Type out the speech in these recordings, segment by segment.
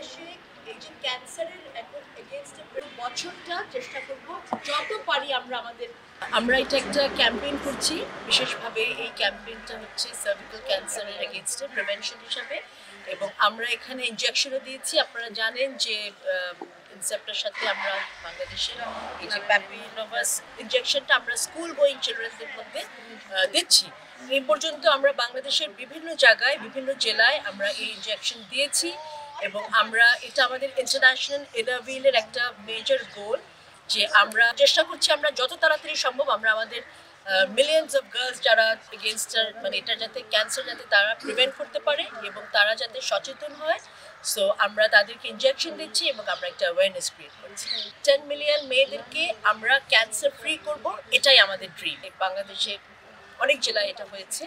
বাংলাদেশে এই যে ক্যান্সারের এখন এগেইনস্টে বছরটা চেষ্টা করব যত পারি আমরা এটা একটা ক্যাম্পেইন করছি। বিশেষভাবে এই ক্যাম্পেইনটা হচ্ছে সার্ভিক্যাল ক্যান্সারের এগেইনস্টে প্রিভেনশন হিসাবে, এবং আমরা এখানে ইনজেকশনও দিয়েছি। আপনারা জানেন যে ইনসেপ্টের সাথে আমরা বাংলাদেশের এই যে প্যাপিলোমাস ইনজেকশনটা আমরা স্কুল গোয়িং চিলড্রেনদের মধ্যে দিচ্ছি। এই পর্যন্ত আমরা বাংলাদেশের বিভিন্ন জায়গায় বিভিন্ন জেলায় আমরা এই ইনজেকশন দিয়েছি, এবং আমরা এটা আমাদের ইন্টারন্যাশনাল ইনারভিলের একটা মেজর গোল যে আমরা চেষ্টা করছি আমরা যত তাড়াতাড়ি সম্ভব আমরা আমাদের মিলিয়ন্স অফ গার্লস যারা এগেনস্টার মানে এটা যাতে ক্যান্সার যাতে তারা প্রিভেন্ট করতে পারে এবং তারা যাতে সচেতন হয়। সো আমরা তাদেরকে ইনজেকশন দিচ্ছি এবং আমরা একটা অ্যাওয়ারনেস ক্রিয়েট করছি। 10 মিলিয়ন মেয়েদেরকে আমরা ক্যান্সার ফ্রি করব, এটাই আমাদের ড্রিম। বাংলাদেশে অনেক জেলায় এটা হয়েছে,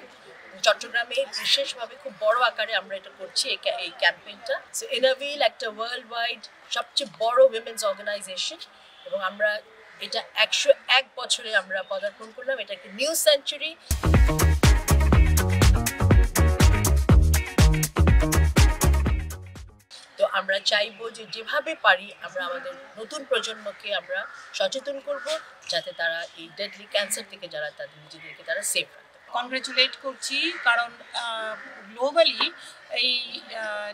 চট্টগ্রামে বিশেষভাবে খুব বড় আকারে আমরা এটা করছি এই ক্যাম্পেইনটা। সো ইনারভিল একটা ওয়ার্ল্ড ওয়াইড সবচেয়ে বড় উইমেন্স অর্গানাইজেশন, এবং আমরা এটা 101 বছরে আমরা পদার্পণ করলাম। এটা একটা নিউ সেঞ্চুরি। তো আমরা চাইবো যে যেভাবে পারি আমরা আমাদের নতুন প্রজন্মকে আমরা সচেতন করব যাতে তারা এই ডেডলি ক্যান্সার থেকে যারা তাদের নিজেদেরকে তারা সেফ রাখতে। কংগ্রেচুলেট করছি, কারণ গ্লোবালি এই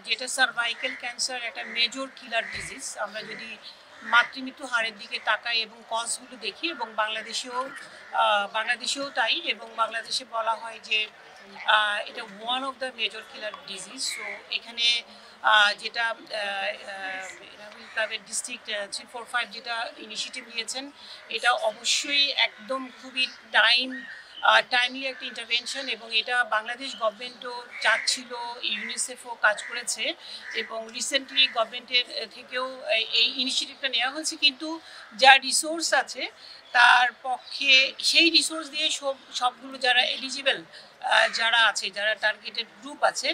যেটা সার্ভাইকাল ক্যান্সার একটা মেজর কিলার ডিজিজ। আমরা যদি মাতৃমৃত্যু হারের দিকে তাকাই এবং কজগুলো দেখি, এবং বাংলাদেশেও তাই, এবং বাংলাদেশে বলা হয় যে এটা one of the major killer disease. So এখানে যেটা ক্লাবের ডিস্ট্রিক্ট 345 যেটা ইনিশিয়েটিভ নিয়েছেন, এটা অবশ্যই একদম খুবই টাইমলি একটা ইন্টারভেনশন, এবং এটা বাংলাদেশ গভর্নমেন্টও চাচ্ছিল, ইউনিসেফও কাজ করেছে, এবং রিসেন্টলি গভর্নমেন্টের থেকেও এই ইনিশিয়েটিভটা নেওয়া হয়েছে। কিন্তু যা রিসোর্স আছে তার পক্ষে সেই রিসোর্স দিয়ে সবগুলো যারা এলিজিবল যারা আছে, যারা টার্গেটেড গ্রুপ আছে,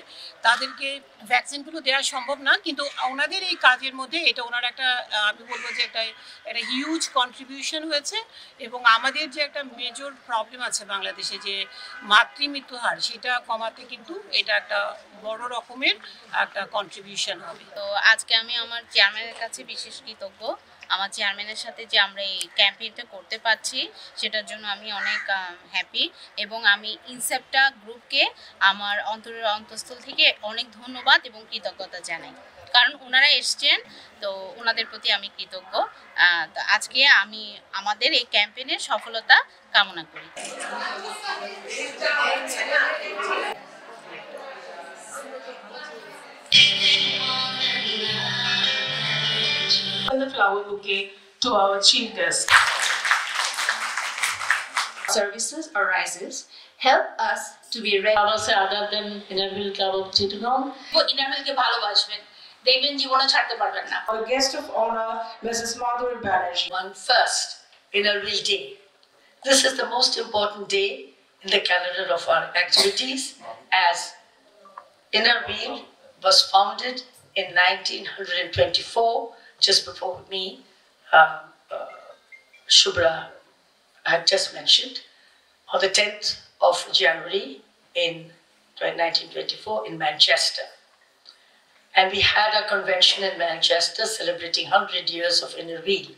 তাদেরকে ভ্যাকসিনগুলো দেওয়া সম্ভব না। কিন্তু ওনাদের এই কাজের মধ্যে এটা ওনার একটা আমি বলবো যে একটা হিউজ কন্ট্রিবিউশন হয়েছে, এবং আমাদের যে একটা মেজর প্রবলেম আছে বাংলাদেশে যে মাতৃমৃত্যু হার, সেটা কমাতে কিন্তু এটা একটা বড় রকমের একটা কন্ট্রিবিউশন হবে। তো আজকে আমি আমার চেয়ারম্যানের কাছে বিশেষ কৃতজ্ঞ। আমার চেয়ারম্যানের সাথে যে আমরা এই ক্যাম্পেইনটা করতে পারছি সেটার জন্য আমি অনেক হ্যাপি, এবং আমি ইনসেপ্টা গ্রুপকে আমার অন্তরের অন্তঃস্থল থেকে অনেক ধন্যবাদ এবং কৃতজ্ঞতা জানাই, কারণ ওনারা এসছেন, তো ওনাদের প্রতি আমি কৃতজ্ঞ। তো আজকে আমি আমাদের এই ক্যাম্পেইনের সফলতা কামনা করি। The flower bouquet to our chief guest. Services arises help us to be ready. Adar Innerville Club of Chittagong. ইনারভিলকে ভালোবাসবেন, দেখবেন জীবনে ছাড়তে পারবেন না। Our guest of honor, Mrs. Madhuri Banerjee. On 1st Innerville Day. This is the most important day in the calendar of our activities, as Innerville was founded in 1924, just before me, Shubhra had just mentioned, on the 10th of January in 1924 in Manchester. And we had a convention in Manchester celebrating 100 years of Innerville.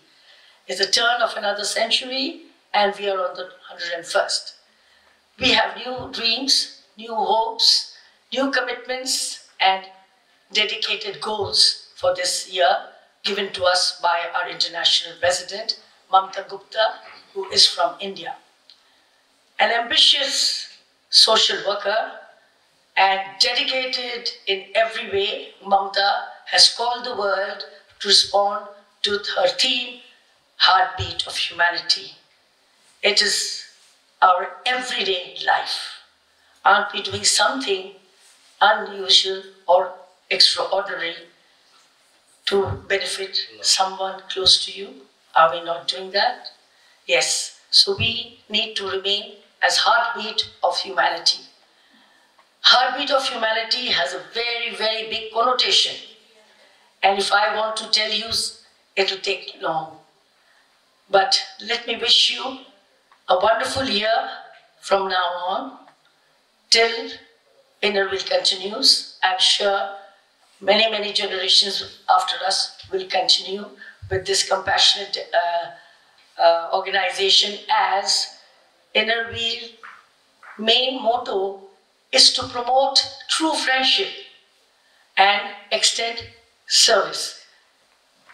It's the turn of another century, and we are on the 101st. We have new dreams, new hopes, new commitments, and dedicated goals for this year, given to us by our international president, Mamta Gupta, who is from India. An ambitious social worker and dedicated in every way, Mamta has called the world to respond to her theme, Heartbeat of Humanity. It is our everyday life. Aren't we doing something unusual or extraordinary to benefit someone close to you? Are we not doing that? Yes. So we need to remain as heartbeat of humanity. Heartbeat of humanity has a very, very big connotation. And if I want to tell you, it will take long. But let me wish you a wonderful year from now on, till Innerville continues. I'm sure many generations after us will continue with this compassionate organization, as Inner Wheel main motto is to promote true friendship and extend service.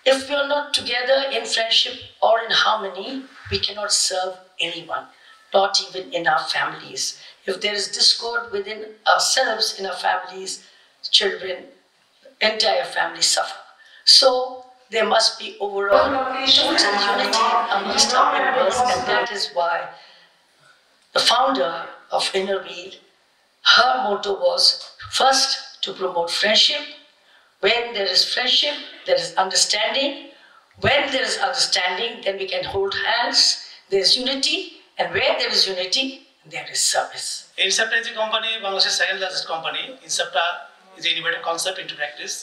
If we are not together in friendship or in harmony, we cannot serve anyone, not even in our families. If there is discord within ourselves, in our families, children, entire family suffer. So there must be overall total unity amongst our members, and that is why the founder of Inner Wheel, her motto was first to promote friendship. When there is friendship, there is understanding. When there is understanding, then we can hold hands. There is unity, and where there is unity, there is service. Incepta is a company, Bangladesh's second largest company. Incepta is an innovative concept into practice.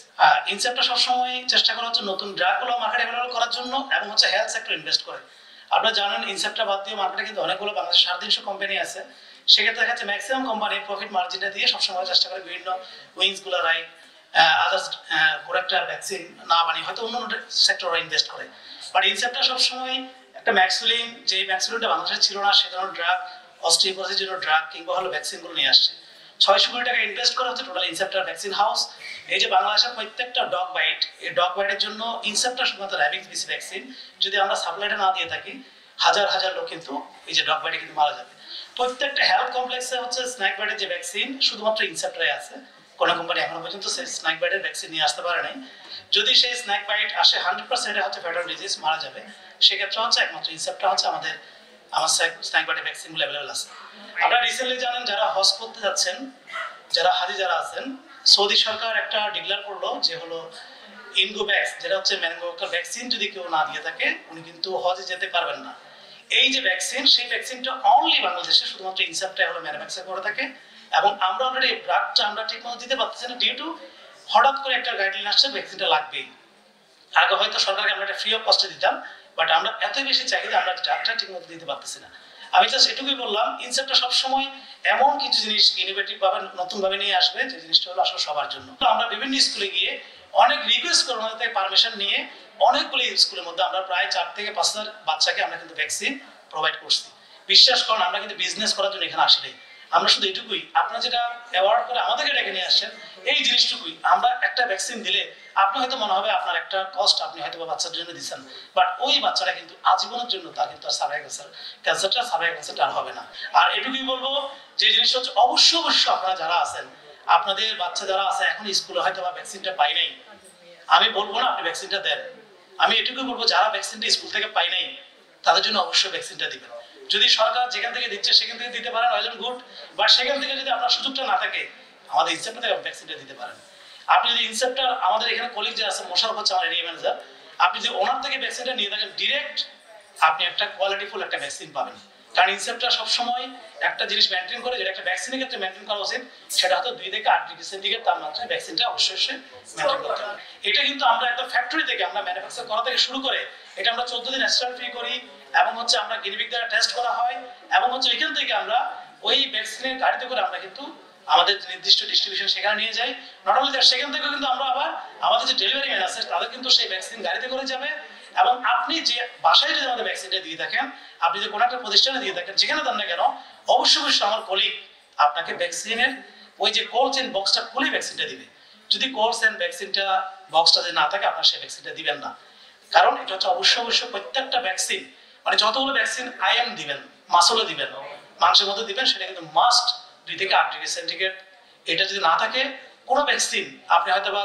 Incepta সবসময় চেষ্টা করা হচ্ছে নতুন ড্রাগগুলো মার্কেটে available করার জন্য এবং হচ্ছে হেলথ সেক্টর ইনভেস্ট করে। আপনারা জানেন ইনসেপ্টা বাদ দিয়ে মার্কেটে কিন্তু অনেকগুলো বাংলাদেশের 350 কোম্পানি আছে। সেক্ষেত্রে দেখা যাচ্ছে ম্যাক্সিমাম কোম্পানি প্রফিট মার্জিনটা দিয়ে সবসময় চেষ্টা করে বিভিন্ন উইংসগুলো রাইট আদার্স কোনো একটা ভ্যাকসিন না বানিয়ে হয়তো অন্য সেক্টরে ইনভেস্ট করে। বাট ইনসেপ্টা সবসময় একটা ম্যাক্সুলিন, যে ম্যাক্সুলিনটা বাংলাদেশে ছিল না সে ধরনের ড্রাগ, অস্টিওপোরোসিসের জন্য ড্রাগ কিংবা হলো ভ্যাকসিনগুলো নিয়ে আসছে। 600 কোটি টাকা ইনভেস্ট করা হচ্ছে টোটাল ইনসেপ্টার ভ্যাকসিন হাউস। এই যে বাংলাদেশের প্রত্যেকটা ডগ বাইট, এই ডগ বাইটের জন্য ইনসেপ্টার শুধুমাত্র র্যাবিস বিসি ভ্যাকসিন যদি আমরা সাপ্লাইটা না দিয়ে থাকি, হাজার হাজার লোক কিন্তু এই যে ডগ বাইটে কিন্তু মারা যাবে। প্রত্যেকটা হেলথ কমপ্লেক্সে হচ্ছে স্ন্যাক বাইটের যে ভ্যাকসিন শুধুমাত্র ইনসেপ্টারে আছে। কোনো কোম্পানি এখনো পর্যন্ত সেই স্ন্যাক বাইটের ভ্যাকসিন নিয়ে আসতে পারে নাই। যদি সেই স্ন্যাক বাইট আসে 100% হচ্ছে ফেটাল ডিজিজ মারা যাবে, সেক্ষেত্রে হচ্ছে একমাত্র ইনসেপ্টা হচ্ছে আমার স্ন্যাক বাইটের ভ্যাকসিনগুলো অ্যাভেলেবল আছে। আপনারা রিসেন্টলি জানেন যারা হজ করতে যাচ্ছেন, যারা হাজি যারা আছেন, সৌদি সরকার একটা ডিক্লেয়ার করলো যে হলো ইনগোভ্যাক্স, যেটা হচ্ছে মেনিনগোকক্কাল ভ্যাকসিন যদি কেউ না দিয়ে থাকে উনি কিন্তু হজে যেতে পারবেন না। এই যে ভ্যাকসিন, সেই ভ্যাকসিনটা অনলি বাংলাদেশে শুধুমাত্র ইনসেপ্টা হলো ম্যানুফ্যাকচার করে থাকে এবং আমরা অলরেডি ড্রাগটা আমরা ঠিকমতো দিতে পারতেছি না ডিউ টু হঠাৎ করে একটা গাইডলাইন আসছে ভ্যাকসিনটা লাগবেই। আগে হয়তো সরকারকে আমরা একটা ফ্রি অফ কস্টে দিতাম, বাট আমরা এতই বেশি চাহিদা আমরা ড্রাগটা ঠিকমতো দিতে পারতেছি না। আমি জাস্ট এটুকুই বললাম, ইনসেপ্টা সবসময় এমন কিছু জিনিস ইনোভেটিভ ভাবে নতুন ভাবে নিয়ে আসবে যে জিনিসটা হলো আসলে সবার জন্য। আমরা বিভিন্ন স্কুলে গিয়ে অনেক রিকোয়েস্ট করে ওনাদের থেকে পারমিশন নিয়ে অনেকগুলি স্কুলের মধ্যে আমরা প্রায় 4 থেকে 5 হাজার বাচ্চাকে আমরা কিন্তু ভ্যাকসিন প্রোভাইড করছি। বিশ্বাস করুন, আমরা কিন্তু বিজনেস করার জন্য এখানে আসি নাই। আমরা শুধু এটুকুই, আপনারা যেটা অ্যাওয়ার্ড করে আমাদেরকে ডেকে নিয়ে আসছেন, এই জিনিসটুকুই। আমরা একটা ভ্যাকসিন দিলে আপনি হয়তো মনে হবে আপনার একটা কস্ট আপনি হয়তো বাচ্চার জন্য দিচ্ছেন, বাট ওই বাচ্চারা কিন্তু আজীবনের জন্য তার কিন্তু আর সার্ভাইভাল ক্যান্সারটা আর হবে না। আর এটুকুই বলবো যে জিনিসটা হচ্ছে অবশ্যই আপনারা যারা আছেন, আপনাদের বাচ্চা যারা আছে এখন স্কুলে হয়তো বা ভ্যাকসিনটা পাই নাই, আমি বলবো না আপনি ভ্যাকসিনটা দেন। আমি এটুকুই বলবো যারা ভ্যাকসিনটা স্কুল থেকে পাই নাই তাদের জন্য অবশ্যই ভ্যাকসিনটা দিবেন। যদি সরকার যেখান থেকে দিচ্ছে সেখান থেকে দিতে পারেন, ওয়েল এন্ড গুড। বাট সেখান থেকে যদি আপনার সুযোগটা না থাকে, আমাদের ইনসেপ্টা থেকে ভ্যাকসিনটা দিতে পারেন। আপনি যদি ইনসেপ্টার, আমাদের এখানে কলিগ যে আছে মোশারফ হচ্ছে আমার এরিয়া ম্যানেজার, আপনি যদি ওনার থেকে ভ্যাকসিনটা নিয়ে থাকেন ডিরেক্ট আপনি একটা কোয়ালিটিফুল একটা ভ্যাকসিন পাবেন। কারণ ইনসেপ্টার সবসময় একটা জিনিস মেনটেন করে, যেটা একটা ভ্যাকসিনের ক্ষেত্রে মেনটেন করা উচিত, সেটা হয়তো 2 থেকে 8 ডিগ্রি সেন্টিগ্রেড তাপমাত্রায় ভ্যাকসিনটা অবশ্যই মেনটেন করতে হবে। এটা কিন্তু আমরা একটা ফ্যাক্টরি থেকে আমরা ম্যানুফ্যাকচার করা থেকে শুরু করে এটা আমরা 14 দিন স্টার্ট ফ্রি করি এবং হচ্ছে আমরা গিনিপিগ দ্বারা টেস্ট করা হয় এবং হচ্ছে এখান থেকে আমরা ওই ভ্যাকসিনের গাড়িতে করে আমরা কিন্তু আমাদের নির্দিষ্ট ডিস্ট্রিবিউশন সেখানে নিয়ে যাই। নট অনলি দ্যাট, সেখান থেকে কিন্তু আমরা আবার আমাদের যে ডেলিভারি ম্যান আছে তাদের কিন্তু সেই ভ্যাকসিন গাড়িতে করে যাবে। এবং আপনি যে বাসায় যদি আমাদের ভ্যাকসিনটা দিয়ে থাকেন, আপনি যে কোনো একটা প্রতিষ্ঠানে দিয়ে থাকেন, যেখানে দেন না কেন, অবশ্যই আমার কলিগ আপনাকে ভ্যাকসিনের ওই যে কোল্ড চেইন বক্সটা খুলে ভ্যাকসিনটা দিবে। যদি কোল্ড চেইন ভ্যাকসিনটা বক্সটা যদি না থাকে আপনার সেই ভ্যাকসিনটা দিবেন না। কারণ এটা হচ্ছে অবশ্যই প্রত্যেকটা ভ্যাকসিন, মানে যতগুলো ভ্যাকসিন আইএম দিবেন, মাসলে দিবেন, মানুষের মধ্যে দিবেন, সেটা কিন্তু মাস্ট 2 থেকে 8 ডিগ্রি সেন্টিগ্রেড। এটা যদি না থাকে কোনো ভ্যাকসিন, আপনি হয়তো বা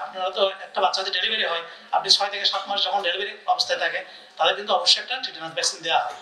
আপনারা তো একটা বাচ্চা যদি ডেলিভারি হয়, আপনি 6 থেকে 7 মাস যখন ডেলিভারি অবস্থায় থাকে তাদের কিন্তু অবশ্যই একটা টিটেনাস ভ্যাকসিন দেওয়া হয়।